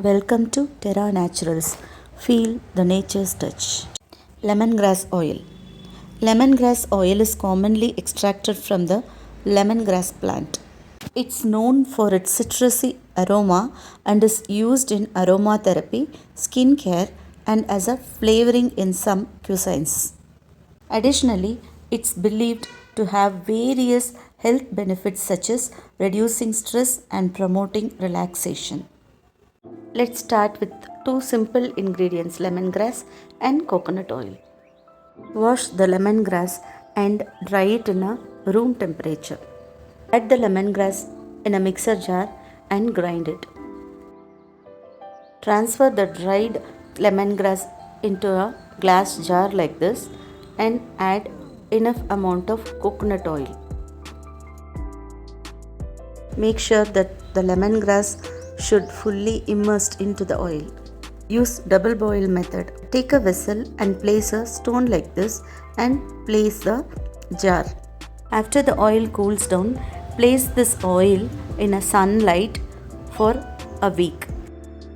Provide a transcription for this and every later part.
Welcome to Terra Naturals. Feel the nature's touch. Lemongrass oil. Lemongrass oil is commonly extracted from the lemongrass plant. It's known for its citrusy aroma and is used in aromatherapy, skincare, and as a flavoring in some cuisines. Additionally, it's believed to have various health benefits such as reducing stress and promoting relaxation. Let's start with two simple ingredients, lemongrass and coconut oil. Wash the lemongrass and dry it in a room temperature. Add the lemongrass in a mixer jar and grind it. Transfer the dried lemongrass into a glass jar like this and add enough amount of coconut oil. Make sure that the lemongrass should fully immersed into the oil. Use double boil method. Take a vessel and place a stone like this and place the jar. After the oil cools down, place this oil in a sunlight for a week.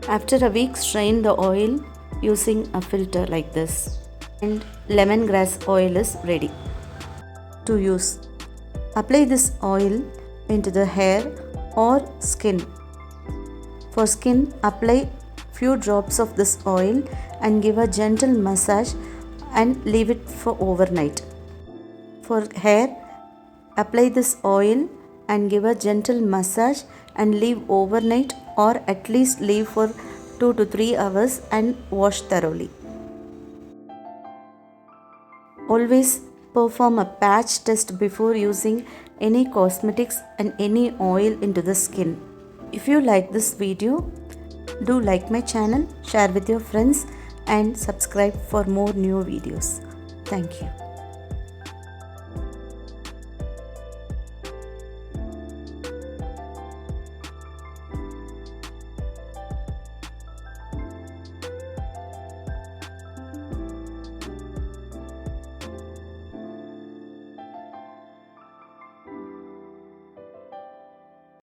After a week, strain the oil using a filter like this, and lemongrass oil is ready to use. Apply this oil into the hair or skin. For skin, apply few drops of this oil and give a gentle massage and leave it for overnight. For hair, apply this oil and give a gentle massage and leave overnight or at least leave for 2 to 3 hours and wash thoroughly. Always perform a patch test before using any cosmetics and any oil into the skin. If you like this video, do like my channel, share with your friends and subscribe for more new videos. Thank you.